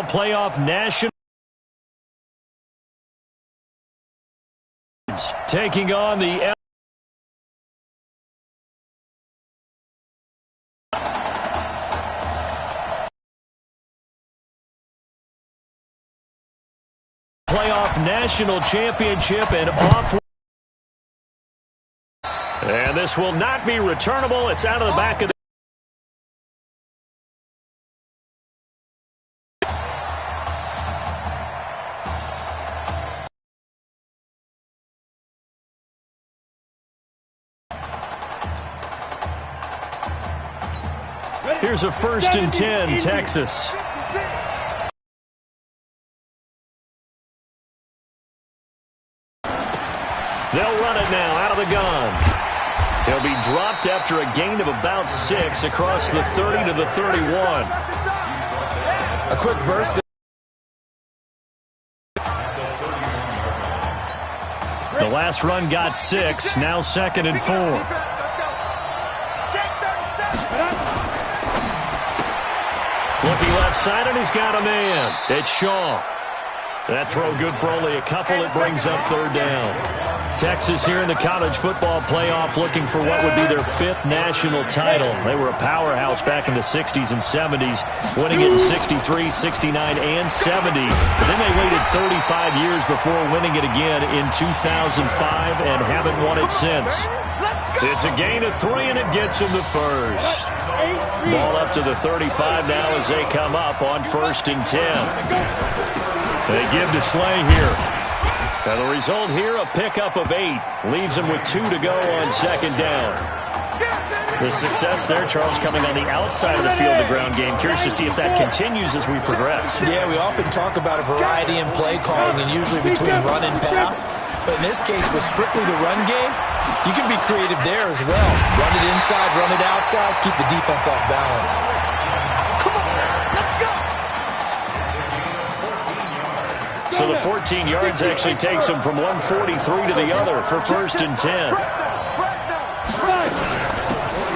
Playoff national taking on the playoff national championship and off. And this will not be returnable. It's out of the back of the Here's a 1st and 10, Texas. They'll run it now out of the gun. He'll be dropped after a gain of about 6 across the 30 to the 31. A quick burst. The last run got 6, now 2nd and 4. Looking left side, and he's got a man. It's Shaw. That throw good for only a couple. It brings up 3rd down. Texas here in the college football playoff looking for what would be their 5th national title. They were a powerhouse back in the 60s and 70s, winning it in 63, 69, and 70. But then they waited 35 years before winning it again in 2005 and haven't won it since. It's a gain of 3, and it gets him the first. Ball up to the 35 now as they come up on 1st and 10. They give to Slay here. And the result here, a pickup of 8. Leaves him with 2 to go on 2nd down. The success there, Charles, coming on the outside of the field, the ground game. Curious to see if that continues as we progress. Yeah, we often talk about a variety in play calling and usually between run and pass. But in this case, with strictly the run game, you can be creative there as well. Run it inside, run it outside, keep the defense off balance. Come on, let's go. So the 14 yards actually takes him from 143 to the other for 1st and 10.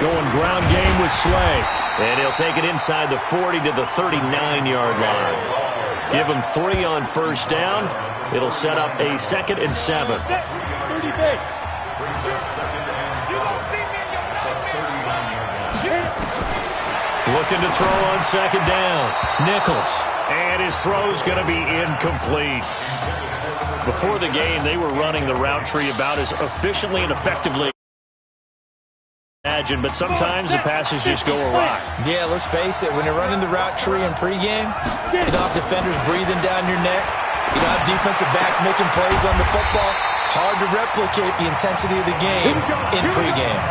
Going ground game with Slay. And he'll take it inside the 40 to the 39-yard line. Give him 3 on 1st down. It'll set up a 2nd and 7. Looking to throw on 2nd down. Nichols. And his throw's going to be incomplete. Before the game, they were running the route tree about as efficiently and effectively imagine, but sometimes the passes just go awry. Yeah, let's face it. When you're running the route tree in pregame, you don't have defenders breathing down your neck. You don't have defensive backs making plays on the football. Hard to replicate the intensity of the game in pregame.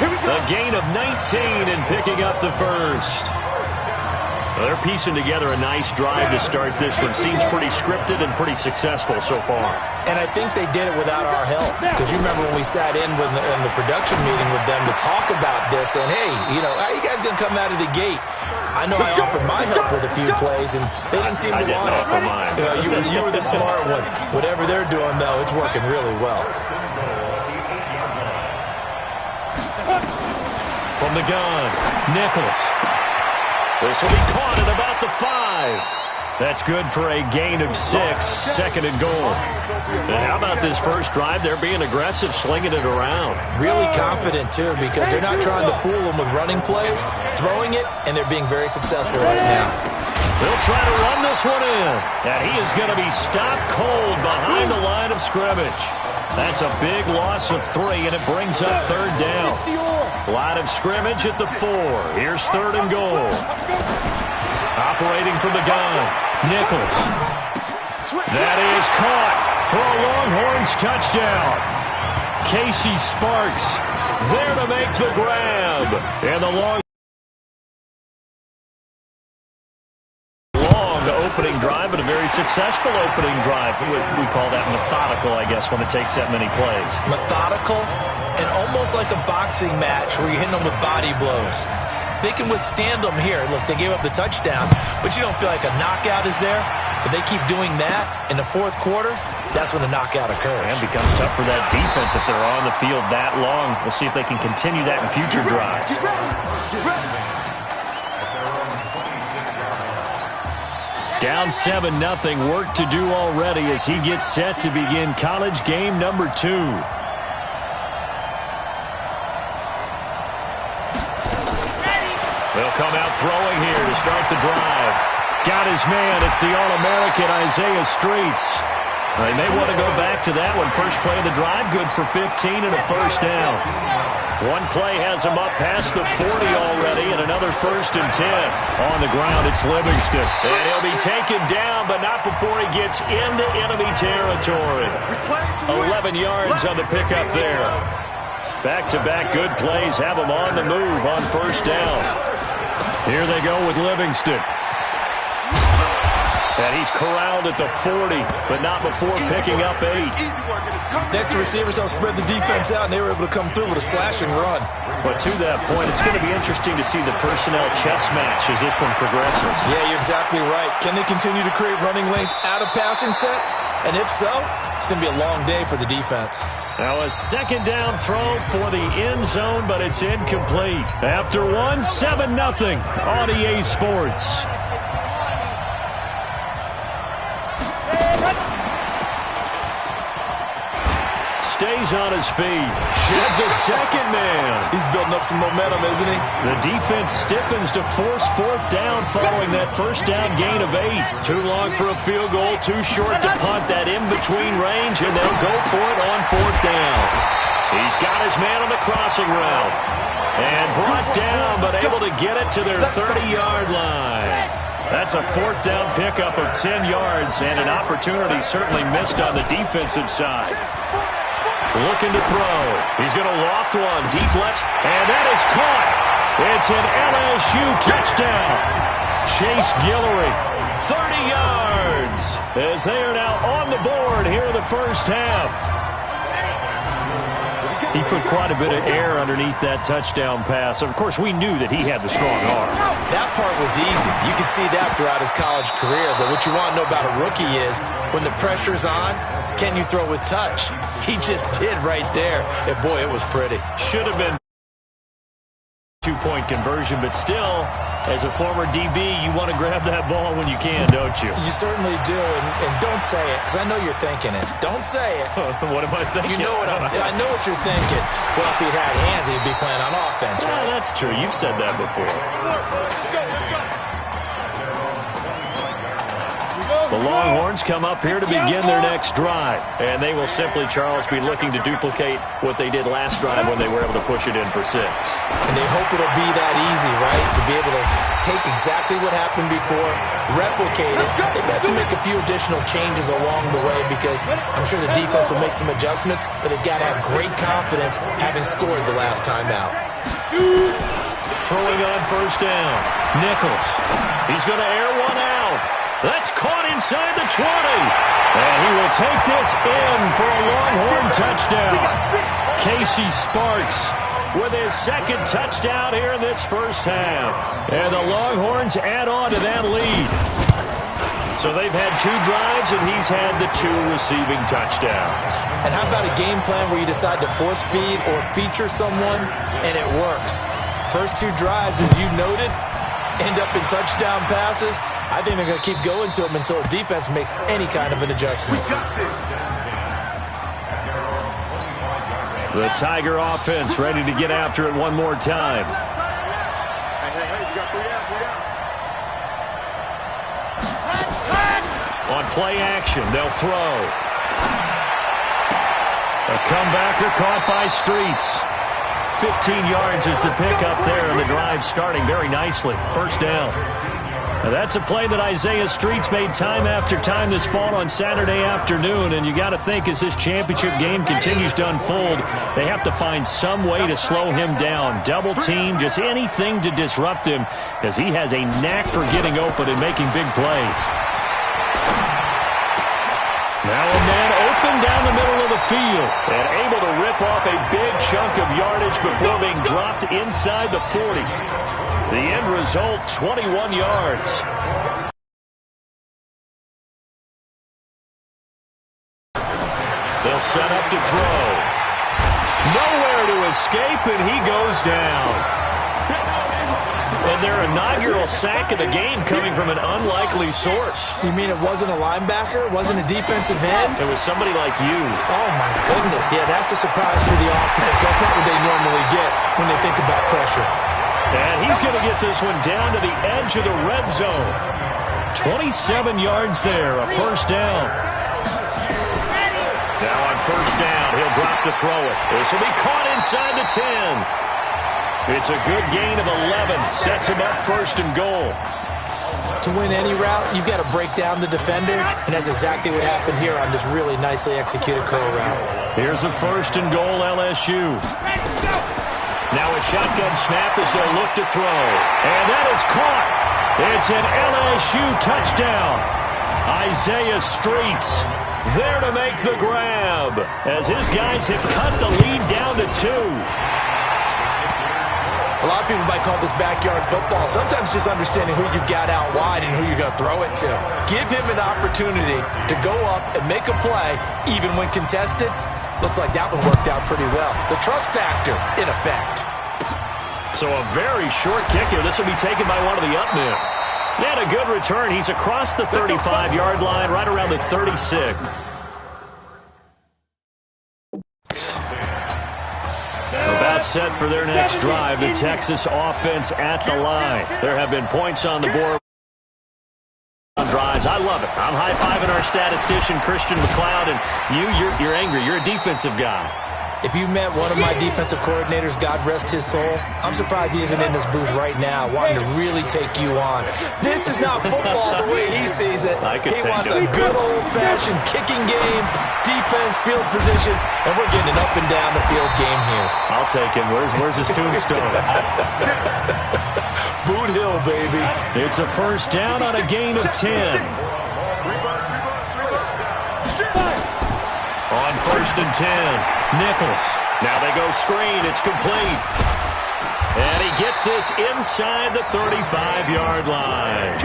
A gain of 19 and picking up the first. Well, they're piecing together a nice drive to start this one. Seems pretty scripted and pretty successful so far. And I think they did it without our help. Because you remember when we sat in the production meeting with them to talk about this. And, hey, you know, how are you guys going to come out of the gate? I know I offered my help with a few plays, and they didn't seem to want it. Offer mine. You were the smart one. Whatever they're doing, though, it's working really well. From the gun, Nichols. This will be caught at about the 5. That's good for a gain of 6, 2nd and goal. And how about this first drive? They're being aggressive, slinging it around. Really confident, too, because they're not trying to fool them with running plays, throwing it, and they're being very successful right now. They'll try to run this one in. And he is going to be stopped cold behind the line of scrimmage. That's a big loss of 3, and it brings up 3rd down. Line of scrimmage at the 4. Here's 3rd and goal. Operating from the gun, Nichols. That is caught for a Longhorns touchdown. Casey Sparks there to make the grab. And the long opening drive, but a very successful opening drive. We call that methodical, I guess, when it takes that many plays. Methodical and almost like a boxing match where you're hitting them with body blows. They can withstand them here. Look, they gave up the touchdown, but you don't feel like a knockout is there. But they keep doing that in the 4th quarter, that's when the knockout occurs. And it becomes tough for that defense if they're on the field that long. We'll see if they can continue that in future drives. Down 7-0. Work to do already as he gets set to begin college game number 2. They'll come out throwing here to start the drive. Got his man. It's the All-American Isaiah Streets. They may want to go back to that one. First play of the drive, good for 15 and a first down. One play has him up past the 40 already, and another 1st and 10. On the ground, it's Livingston. And he'll be taken down, but not before he gets into enemy territory. 11 yards on the pickup there. Back-to-back good plays have him on the move on first down. Here they go with Livingston. And he's corralled at the 40, but not before picking up 8. Next, the receivers help spread the defense out, and they were able to come through with a slash and run. But to that point, it's going to be interesting to see the personnel chess match as this one progresses. Yeah, you're exactly right. Can they continue to create running lanes out of passing sets? And if so, it's going to be a long day for the defense. Now a second down throw for the end zone, but it's incomplete. After one, 7-0 on EA Sports. Stays on his feet. Sheds a second man. He's building up some momentum, isn't he? The defense stiffens to force 4th down following that first down gain of 8. Too long for a field goal, too short to punt that in-between range, and they'll go for it on 4th down. He's got his man on the crossing route. And brought down, but able to get it to their 30-yard line. That's a 4th down pickup of 10 yards, and an opportunity certainly missed on the defensive side. Looking to throw. He's going to loft one deep left, and that is caught. It's an LSU touchdown. Chase Guillory, 30 yards, as they are now on the board here in the first half. He put quite a bit of air underneath that touchdown pass. Of course, we knew that he had the strong arm. That part was easy. You could see that throughout his college career. But what you want to know about a rookie is when the pressure's on, can you throw with touch? He just did right there. And, boy, it was pretty. Should have been 2-point conversion, but still, as a former DB, you want to grab that ball when you can, don't you? You certainly do, and don't say it, because I know you're thinking it. Don't say it. What am I thinking? You know what I know what you're thinking. Well, if he'd had hands, he'd be playing on offense, right? Yeah, that's true. You've said that before. The Longhorns come up here to begin their next drive. And they will simply, Charles, be looking to duplicate what they did last drive when they were able to push it in for 6. And they hope it'll be that easy, right? To be able to take exactly what happened before, replicate it. They've got to make a few additional changes along the way because I'm sure the defense will make some adjustments, but they've got to have great confidence having scored the last time out. Throwing on first down. Nichols. He's going to air one out. That's caught inside the 20. And he will take this in for a Longhorn touchdown. Casey Sparks with his second touchdown here in this first half. And the Longhorns add on to that lead. So they've had 2 drives, and he's had the 2 receiving touchdowns. And how about a game plan where you decide to force feed or feature someone, and it works? First 2 drives, as you noted, end up in touchdown passes. I think they're going to keep going to them until the defense makes any kind of an adjustment. The Tiger offense ready to get after it one more time. On play action, they'll throw. A comebacker caught by Streets. 15 yards is the pickup there, and the drive starting very nicely. First down. Now that's a play that Isaiah Streets made time after time this fall on Saturday afternoon, and you got to think as this championship game continues to unfold, they have to find some way to slow him down. Double team, just anything to disrupt him, as he has a knack for getting open and making big plays. Now a man open down the middle of the field and able to rip off a big chunk of yardage before being dropped inside the 40. The end result, 21 yards. They'll set up to throw. Nowhere to escape, and he goes down. And And their inaugural sack of the game coming from an unlikely source. You mean it wasn't a linebacker? It wasn't a defensive end? It was somebody like you. Oh, my goodness. Yeah, that's a surprise for the offense. That's not what they normally get when they think about pressure. And he's going to get this one down to the edge of the red zone. 27 yards there, a first down. Now on first down, he'll drop to throw it. This will be caught inside the 10. It's a good gain of 11. Sets him up first and goal. To win any route, you've got to break down the defender, and that's exactly what happened here on this really nicely executed curl route. Here's a first and goal, LSU. Now a shotgun snap as they'll look to throw. And that is caught. It's an LSU touchdown. Isaiah Streets there to make the grab as his guys have cut the lead down to 2. A lot of people might call this backyard football. Sometimes just understanding who you've got out wide and who you're going to throw it to. Give him an opportunity to go up and make a play, even when contested. Looks like that one worked out pretty well. The trust factor, in effect. So a very short kick here. This will be taken by one of the up men. He had a good return. He's across the 35-yard line, right around the 36. About set for their next drive, the Texas offense at the line. There have been points on the board on drives. I love it. I'm high-fiving our statistician, Christian McLeod, and you're angry. You're a defensive guy. If you met one of my defensive coordinators, God rest his soul, I'm surprised he isn't in this booth right now wanting to really take you on. This is not football the way he sees it. He wants a good old-fashioned kicking game, defense, field position, and we're getting an up and down the field game here. I'll take him. Where's his tombstone? Boot Hill, baby. It's a first down on a gain of 10. On first and 10, Nichols. Now they go screen. It's complete. And he gets this inside the 35-yard line.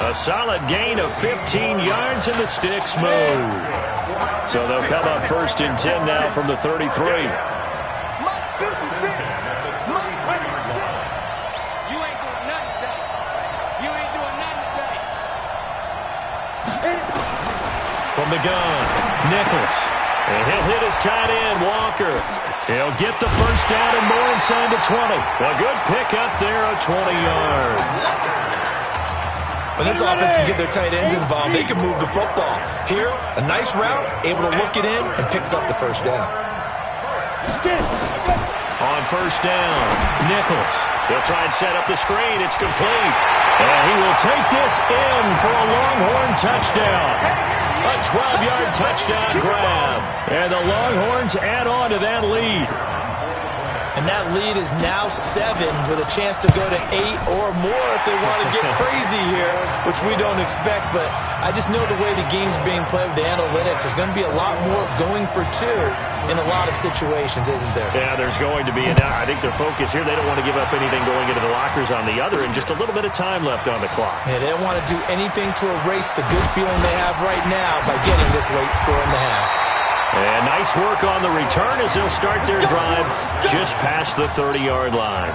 A solid gain of 15 yards, and the sticks move. So they'll come up first and 10 now from the 33. From the gun, Nichols. And he'll hit his tight end, Walker. He'll get the first down and more inside the 20. A good pickup there of 20 yards. When this offense can get their tight ends involved, they can move the football. Here, a nice route, able to look it in, and picks up the first down. On first down, Nichols. He'll try and set up the screen. It's complete. And he will take this in for a Longhorn touchdown. A 12-yard touchdown grab. And the Longhorns add on to that lead. And that lead is now 7 with a chance to go to 8 or more if they want to get crazy here, which we don't expect. But I just know the way the game's being played with the analytics, there's going to be a lot more going for 2 in a lot of situations, isn't there? Yeah, there's going to be. And I think their focus here, they don't want to give up anything going into the lockers on the other, and just a little bit of time left on the clock. Yeah, they don't want to do anything to erase the good feeling they have right now by getting this late score in the half. And nice work on the return as they'll start their drive just past the 30-yard line.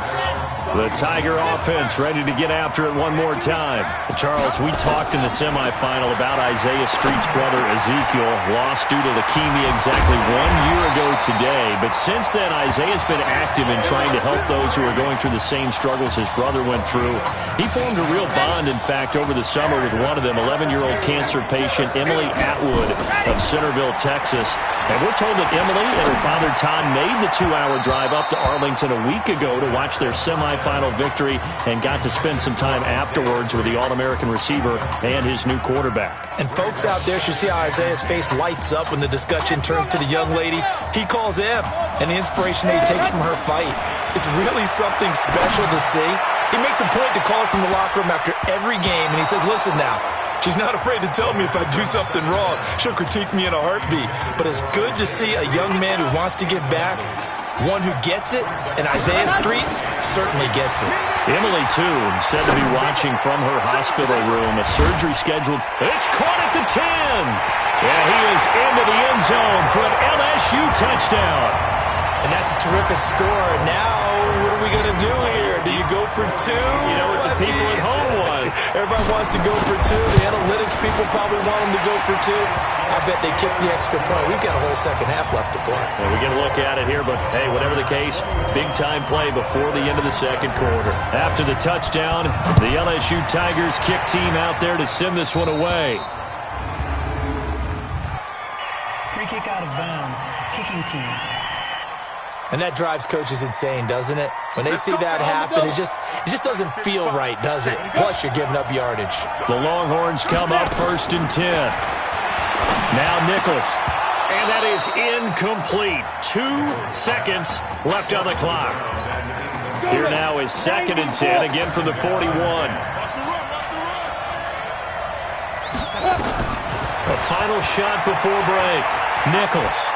The Tiger offense ready to get after it one more time. Charles, we talked in the semifinal about Isaiah Street's brother Ezekiel, lost due to leukemia exactly 1 year ago today. But since then, Isaiah's been active in trying to help those who are going through the same struggles his brother went through. He formed a real bond, in fact, over the summer with one of them, 11-year-old cancer patient Emily Atwood of Centerville, Texas. And we're told that Emily and her father Todd made the 2-hour drive up to Arlington a week ago to watch their semifinal victory and got to spend some time afterwards with the All-American receiver and his new quarterback. And folks out there should see how Isaiah's face lights up when the discussion turns to the young lady. He calls him, and the inspiration that he takes from her fight. It's really something special to see. He makes a point to call her from the locker room after every game, and he says, listen now, she's not afraid to tell me if I do something wrong. She'll critique me in a heartbeat. But it's good to see a young man who wants to give back, one who gets it, and Isaiah Streets certainly gets it. Emily, too, said to be watching from her hospital room. A surgery scheduled. It's caught at the 10. Yeah, he is into the end zone for an LSU touchdown. And that's a terrific score. Now, what are we going to do here? Do you go for two. You know what the people at home want. Everybody wants to go for two. The analytics people probably want them to go for two. I bet they kicked the extra point. We've got a whole second half left to play. Well, we get a look at it here, but hey, whatever the case, big-time play before the end of the second quarter. After the touchdown, the LSU Tigers kick team out there to send this one away. Free kick out of bounds. Kicking team. And that drives coaches insane, doesn't it? When they see that happen, it just doesn't feel right, does it? Plus, you're giving up yardage. The Longhorns come up 1st and 10. Now Nichols. And that is incomplete. 2 seconds left on the clock. Here now is 2nd and 10, again from the 41. A final shot before break. Nichols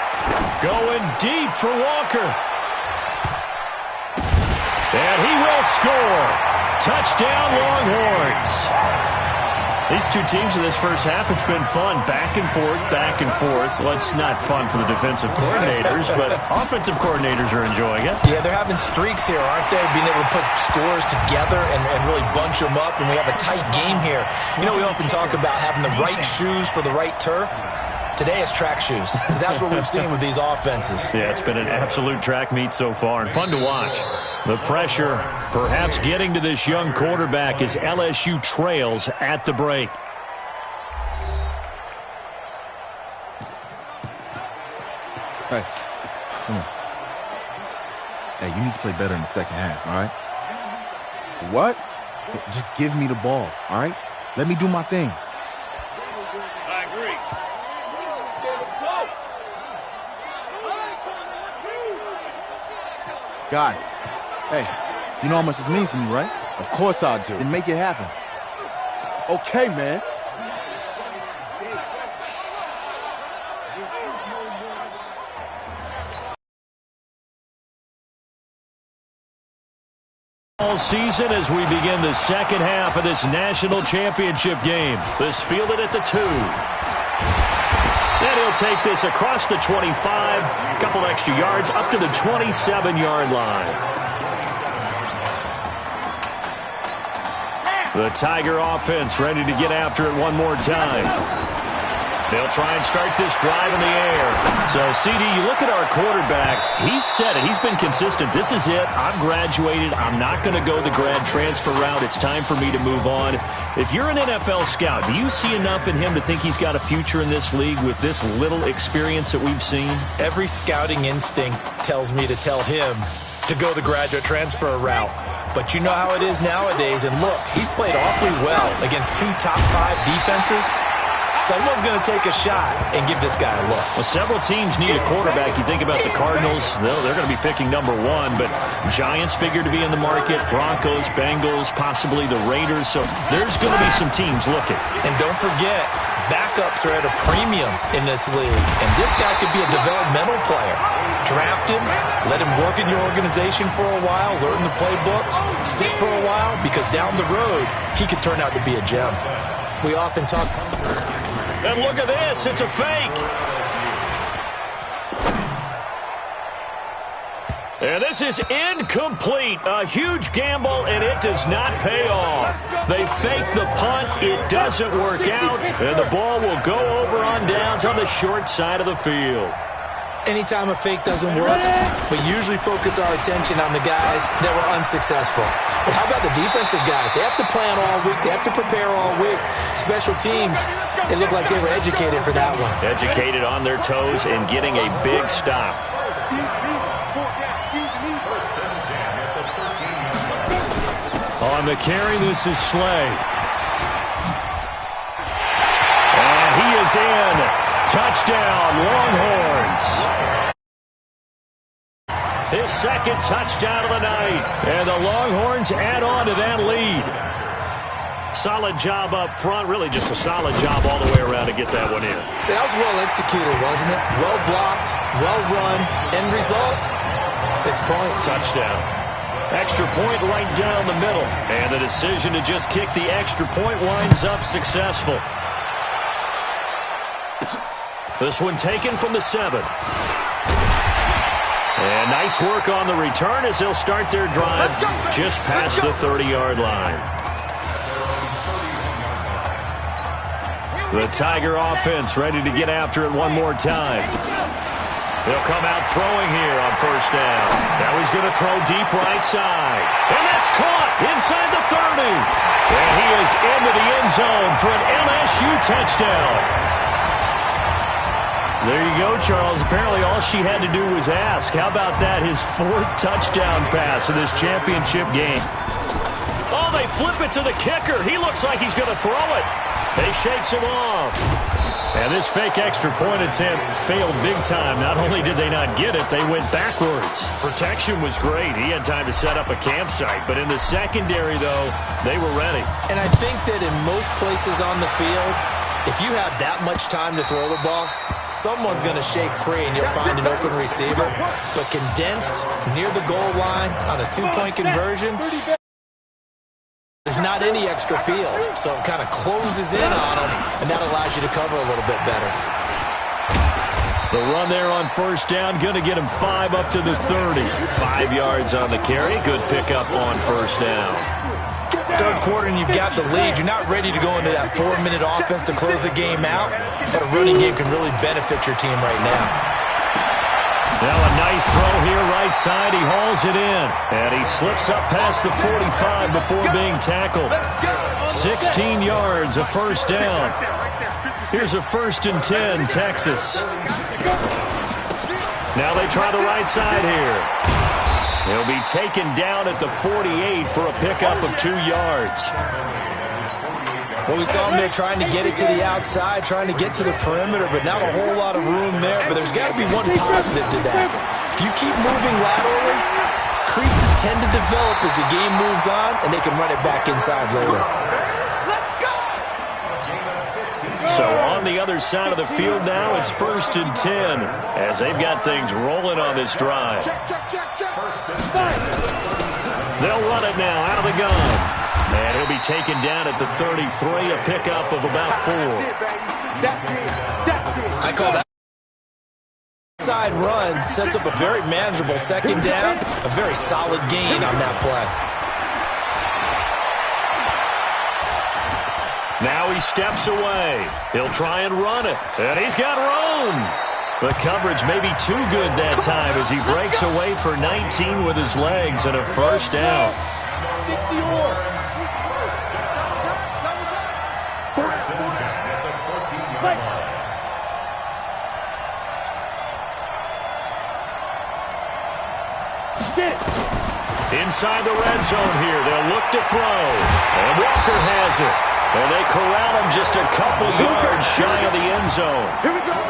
going deep for Walker. And he will score. Touchdown, Longhorns. These two teams in this first half, it's been fun. Back and forth, back and forth. Well, it's not fun for the defensive coordinators, but offensive coordinators are enjoying it. Yeah, they're having streaks here, aren't they? Being able to put scores together and really bunch them up, and we have a tight game here. You know, we often talk about having the right shoes for the right turf. Today it's track shoes, because that's what we've seen with these offenses. Yeah, it's been an absolute track meet so far, and fun to watch. The pressure perhaps getting to this young quarterback as LSU trails at the break. Hey, come on. Hey, you need to play better in the second half, all right? What? Just give me the ball, all right? Let me do my thing. I agree. Got it. Hey, you know how much this means to me, right? Of course I do. Then make it happen. Okay, man. All season as we begin the second half of this national championship game. This fielded at the 2. And he'll take this across the 25, a couple extra yards up to the 27-yard line. The Tiger offense ready to get after it one more time. They'll try and start this drive in the air. So, CD, you look at our quarterback. He's said it. He's been consistent. This is it. I'm graduated. I'm not going to go the grad transfer route. It's time for me to move on. If you're an NFL scout, do you see enough in him to think he's got a future in this league with this little experience that we've seen? Every scouting instinct tells me to tell him to go the graduate transfer route. But you know how it is nowadays. And look, he's played awfully well against 2 top 5 defenses. Someone's going to take a shot and give this guy a look. Well, several teams need a quarterback. You think about the Cardinals, they're going to be picking number 1, but Giants figure to be in the market, Broncos, Bengals, possibly the Raiders. So there's going to be some teams looking. And don't forget, backups are at a premium in this league. And this guy could be a developmental player. Draft him, let him work in your organization for a while, learn the playbook, sit for a while, because down the road, he could turn out to be a gem. We often talk... And look at this. It's a fake. And this is incomplete. A huge gamble, and it does not pay off. They fake the punt. It doesn't work out, and the ball will go over on downs on the short side of the field. Anytime a fake doesn't work, we usually focus our attention on the guys that were unsuccessful. But how about the defensive guys? They have to plan all week. They have to prepare all week. Special teams, it looked like they were educated for that one. Educated on their toes and getting a big stop. On the carry, this is Slay. And he is in. Touchdown, Longhorns. His second touchdown of the night. And the Longhorns add on to that lead. Solid job up front. Really just a solid job all the way around to get that one in. That was well executed, wasn't it? Well blocked, well run. End result, 6 points. Touchdown. Extra point right down the middle. And the decision to just kick the extra point winds up successful. This one taken from the 7. And nice work on the return as they'll start their drive just past the 30-yard line. The Tiger offense ready to get after it one more time. They'll come out throwing here on first down. Now he's going to throw deep right side. And that's caught inside the 30. And he is into the end zone for an LSU touchdown. There you go, Charles. Apparently all she had to do was ask. How about that? His 4th touchdown pass in this championship game. Oh, they flip it to the kicker. He looks like he's going to throw it. They shakes him off. And this fake extra point attempt failed big time. Not only did they not get it, they went backwards. Protection was great. He had time to set up a campsite. But in the secondary, though, they were ready. And I think that in most places on the field, if you have that much time to throw the ball, someone's going to shake free and you'll find an open receiver. But condensed near the goal line on a 2-point conversion, there's not any extra field. So it kind of closes in on them, and that allows you to cover a little bit better. The run there on first down, going to get him 5 up to the 30. 5 yards on the carry. Good pickup on first down. Third quarter and you've got the lead. You're not ready to go into that 4-minute offense to close the game out, but a running game can really benefit your team right now. Now a nice throw here right side. He hauls it in, and he slips up past the 45 before being tackled. 16 yards, a first down. Here's a 1st and 10, Texas. Now they try the right side here. He'll be taken down at the 48 for a pickup of 2 yards. Well, we saw him there trying to get it to the outside, trying to get to the perimeter, but not a whole lot of room there. But there's got to be one positive to that. If you keep moving laterally, creases tend to develop as the game moves on, and they can run it back inside later. So on the other side of the field now, it's 1st and 10 as they've got things rolling on this drive. They'll run it now out of the gun. And he'll be taken down at the 33, a pickup of about 4. I call that side run, sets up a very manageable second down, a very solid gain on that play. Now he steps away. He'll try and run it. And he's got room. The coverage may be too good that time as he breaks away for 19 with his legs and a first down. Inside the red zone here. They'll look to throw. And Walker has it. And they corral him just a couple yards shy of the end zone.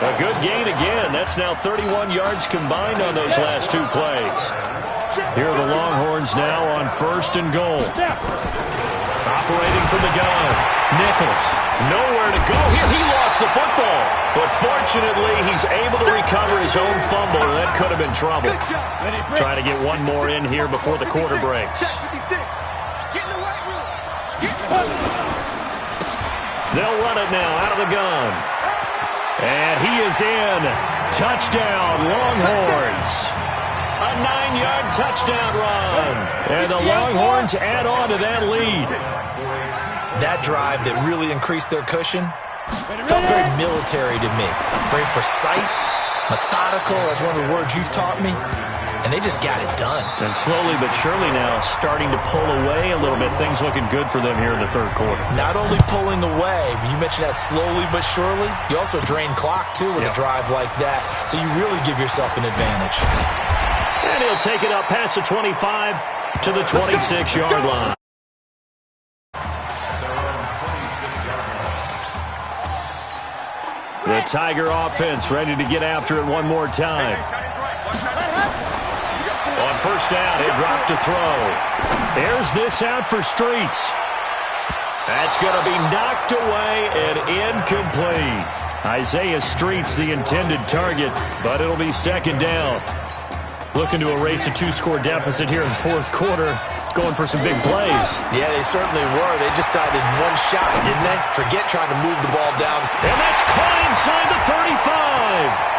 A good gain again. That's now 31 yards combined on those last 2 plays. Here are the Longhorns now on 1st and goal. Operating from the gun. Nichols. Nowhere to go here. He lost the football. But fortunately, he's able to recover his own fumble, and that could have been trouble. Trying to get one more in here before the quarter breaks. They'll run it now out of the gun. And he is in. Touchdown, Longhorns. A 9-yard touchdown run. And the Longhorns add on to that lead. That drive that really increased their cushion felt very military to me. Very precise, methodical. That's one of the words you've taught me. And they just got it done. And slowly but surely now starting to pull away a little bit. Things looking good for them here in the third quarter. Not only pulling away, but you mentioned that slowly but surely. You also drain clock, too, with a drive like that. So you really give yourself an advantage. And he'll take it up past the 25 to the 26-yard line. The Tiger offense ready to get after it one more time. On first down, they drop to throw. There's this out for Streets. That's going to be knocked away and incomplete. Isaiah Streets, the intended target, but it'll be second down. Looking to erase a 2-score deficit here in the fourth quarter. Going for some big plays. Yeah, they certainly were. They just decided one shot, didn't they? Forget trying to move the ball down. And that's caught inside the 35.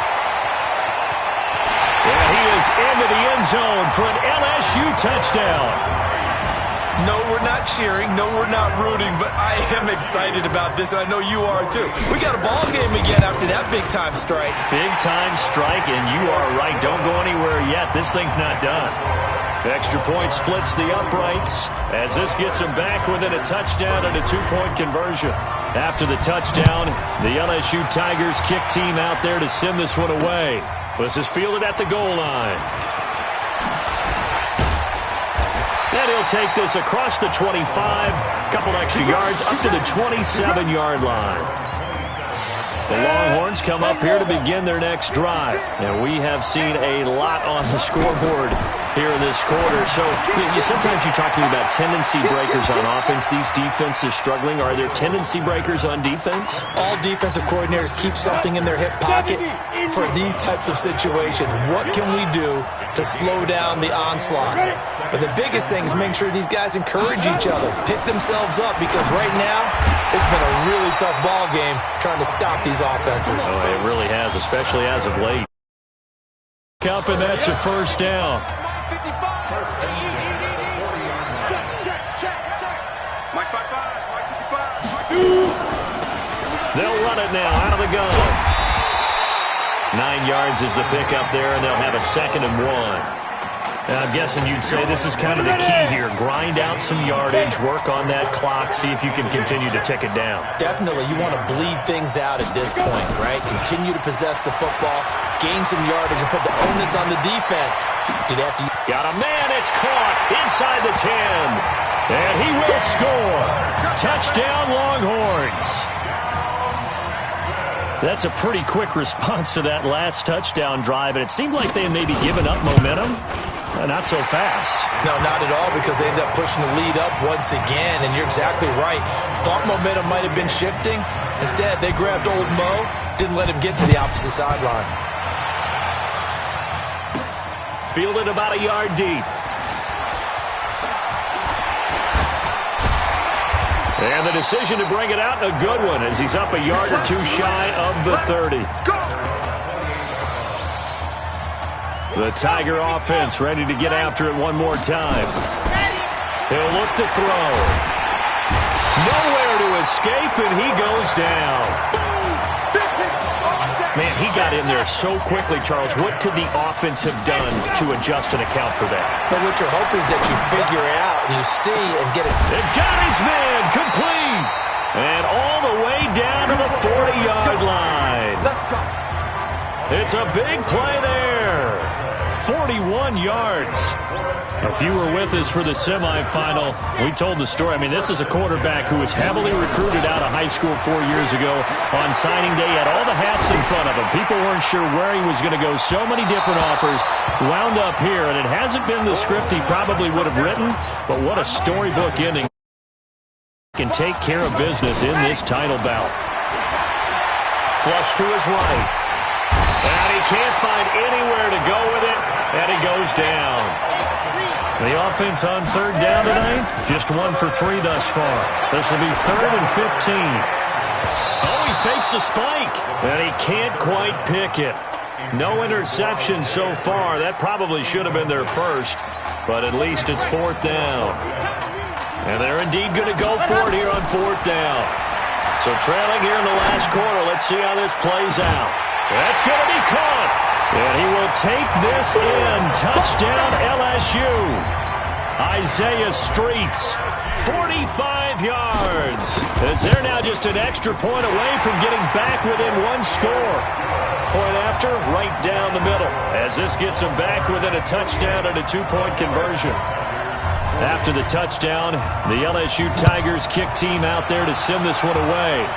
Yeah, he is into the end zone for an LSU touchdown. No, we're not cheering. No, we're not rooting. But I am excited about this, and I know you are too. We got a ball game again after that big-time strike. Big-time strike, and you are right. Don't go anywhere yet. This thing's not done. Extra point splits the uprights as this gets them back within a touchdown and a two-point conversion. After the touchdown, the LSU Tigers kick team out there to send this one away. This is fielded at the goal line. And he'll take this across the 25, couple extra yards up to the 27-yard line. The Longhorns come up here to begin their next drive. And we have seen a lot on the scoreboard here in this quarter. So sometimes you talk to me about tendency breakers on offense. These defenses struggling. Are there tendency breakers on defense? All defensive coordinators keep something in their hip pocket for these types of situations. What can we do to slow down the onslaught? But the biggest thing is make sure these guys encourage each other, pick themselves up, because right now it's been a really tough ball game trying to stop these offenses. Oh, it really has, especially as of late. Up, and that's a first down. They'll run it now out of the gun. 9 yards is the pickup there, and they'll have a 2nd and 1. I'm guessing you'd say this is kind of the key here. Grind out some yardage, work on that clock, see if you can continue to tick it down. Definitely. You want to bleed things out at this point, right? Continue to possess the football, gain some yardage, and put the onus on the defense. Do they have to... Got a man. It's caught inside the 10. And he will score. Touchdown, Longhorns. That's a pretty quick response to that last touchdown drive, and it seemed like they may be giving up momentum. Not so fast. No, not at all, because they ended up pushing the lead up once again, and you're exactly right. Thought momentum might have been shifting. Instead, they grabbed old Mo, didn't let him get to the opposite sideline. Fielded about a yard deep. And the decision to bring it out, a good one, as he's up a yard or two shy of the 30. The Tiger offense ready to get after it one more time. He'll look to throw. Nowhere to escape, and he goes down. Man, he got in there so quickly, Charles. What could the offense have done to adjust and account for that? But what you're hoping is that you figure it out and you see and get it. It got his man complete. And all the way down to the 40-yard line. It's a big play there. 41 yards. If you were with us for the semifinal, we told the story. I mean, this is a quarterback who was heavily recruited out of high school 4 years ago. On signing day, he had all the hats in front of him. People weren't sure where he was going to go. So many different offers. Wound up here, and it hasn't been the script he probably would have written, but what a storybook ending. Can take care of business in this title bout. Flush to his right. And he can't find anywhere to go with it, and he goes down. The offense on third down tonight, just 1 for 3 thus far. This will be 3rd and 15. Oh, he fakes a spike, and he can't quite pick it. No interception so far. That probably should have been their first, but at least it's 4th down. And they're indeed going to go for it here on 4th down. So trailing here in the last quarter, let's see how this plays out. That's going to be caught. And he will take this in. Touchdown, LSU. Isaiah Streets, 45 yards. As they're now just an extra point away from getting back within 1 score. Point after, right down the middle. As this gets them back within a touchdown and a 2-point conversion. After the touchdown, the LSU Tigers kick team out there to send this one away.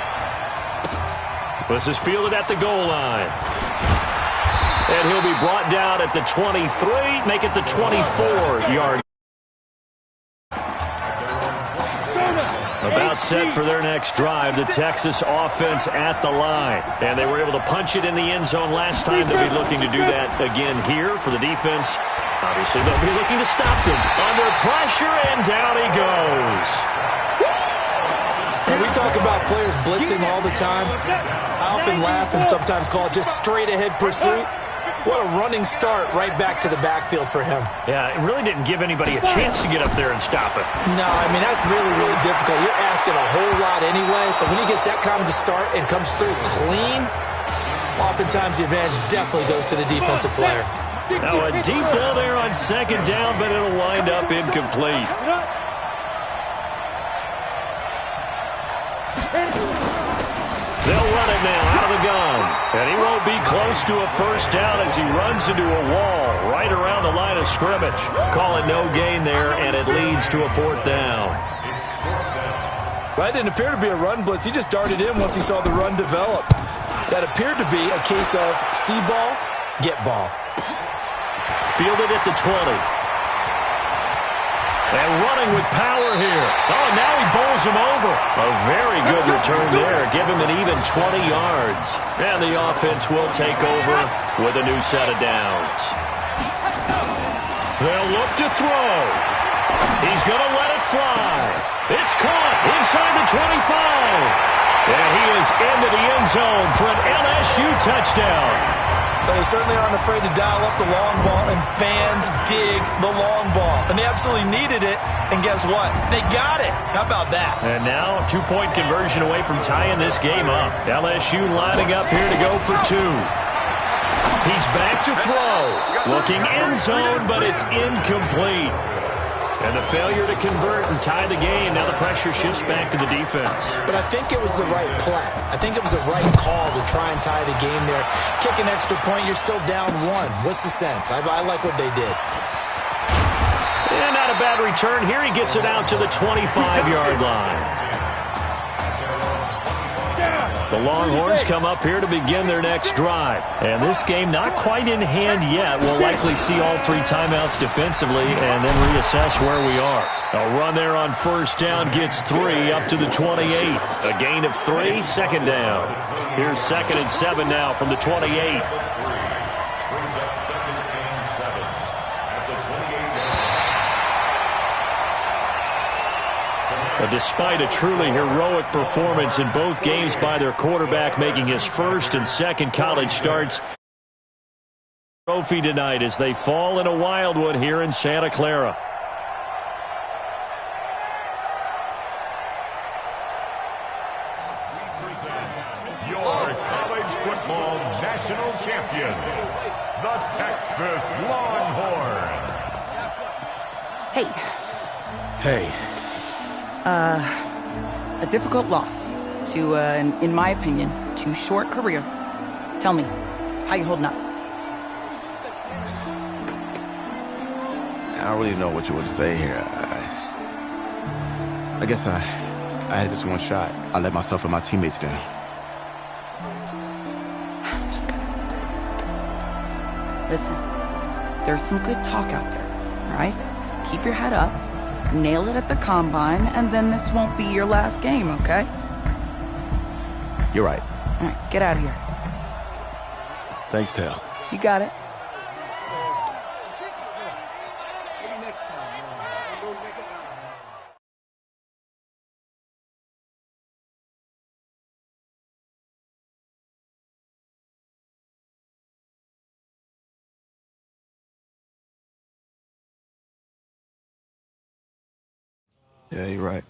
This is fielded at the goal line. And he'll be brought down at the 23, make it the 24-yard. About set for their next drive, the Texas offense at the line. And they were able to punch it in the end zone last time. They'll be looking to do that again here for the defense. Obviously, they'll be looking to stop them. Under pressure, and down he goes. And we talk about players blitzing all the time. I often laugh and sometimes call it just straight-ahead pursuit. What a running start right back to the backfield for him. Yeah, it really didn't give anybody a chance to get up there and stop it. No, I mean, that's really, really difficult. You're asking a whole lot anyway, but when he gets that kind of a start and comes through clean, oftentimes the advantage definitely goes to the defensive player. Now a deep ball there on second down, but it'll wind up incomplete. They'll run it now out of the gun. And he won't be close to a first down as he runs into a wall right around the line of scrimmage. Call it no gain there, and it leads to a fourth down. That didn't appear to be a run blitz. He just darted in once he saw the run develop. That appeared to be a case of see ball, get ball. Fielded at the 20. And running with power here. Oh, now he bowls him over. A very good return there. Give him an even 20 yards. And the offense will take over with a new set of downs. They'll look to throw. He's going to let it fly. It's caught inside the 25. And he is into the end zone for an LSU touchdown. But they certainly aren't afraid to dial up the long ball, and fans dig the long ball. And they absolutely needed it, and guess what? They got it. How about that? And now, 2-point conversion away from tying this game up. LSU lining up here to go for 2. He's back to throw. Looking end zone, but it's incomplete. And the failure to convert and tie the game. Now the pressure shifts back to the defense. But I think it was the right play. I think it was the right call to try and tie the game there. Kick an extra point, you're still down 1. What's the sense? I like what they did. And not a bad return. Here he gets it out to the 25-yard line. The Longhorns come up here to begin their next drive. And this game not quite in hand yet. We'll likely see all 3 timeouts defensively and then reassess where we are. A run there on first down gets 3 up to the 28. A gain of 3, second down. Here's 2nd and 7 now from the 28. Despite a truly heroic performance in both games by their quarterback making his first and second college starts, trophy tonight as they fall in a wild one here in Santa Clara. Your college football national champions, the Texas Longhorns. Hey. Hey. A difficult loss to, in my opinion, too short career. Tell me, how you holding up? I don't really know what you want to say here. I guess I had this one shot. I let myself and my teammates down. Just gonna... Listen, there's some good talk out there, all right? Keep your head up. Nail it at the combine, and then this won't be your last game, okay? You're right. All right, get out of here. Thanks, Tal. You got it. Yeah, you're right.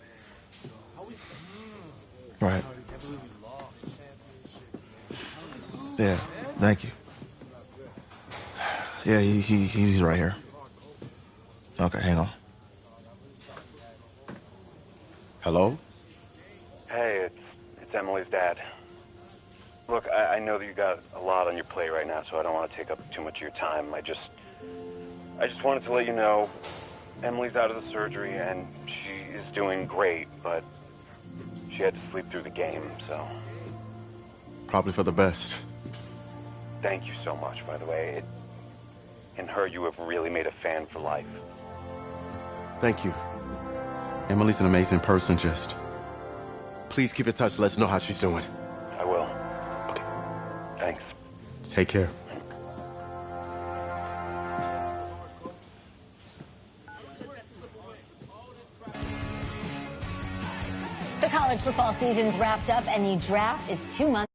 Right. Yeah, thank you. Yeah, he's right here. Okay, hang on. Hello? Hey, it's Emily's dad. Look, I know that you got a lot on your plate right now, so I don't want to take up too much of your time. I just wanted to let you know Emily's out of the surgery, and she is doing great, but she had to sleep through the game, so... Probably for the best. Thank you so much, by the way. In her, you have really made a fan for life. Thank you. Emily's an amazing person, just... Please keep in touch. Let us know how she's doing. I will. Okay. Thanks. Take care. The college football season's wrapped up and the draft is 2 months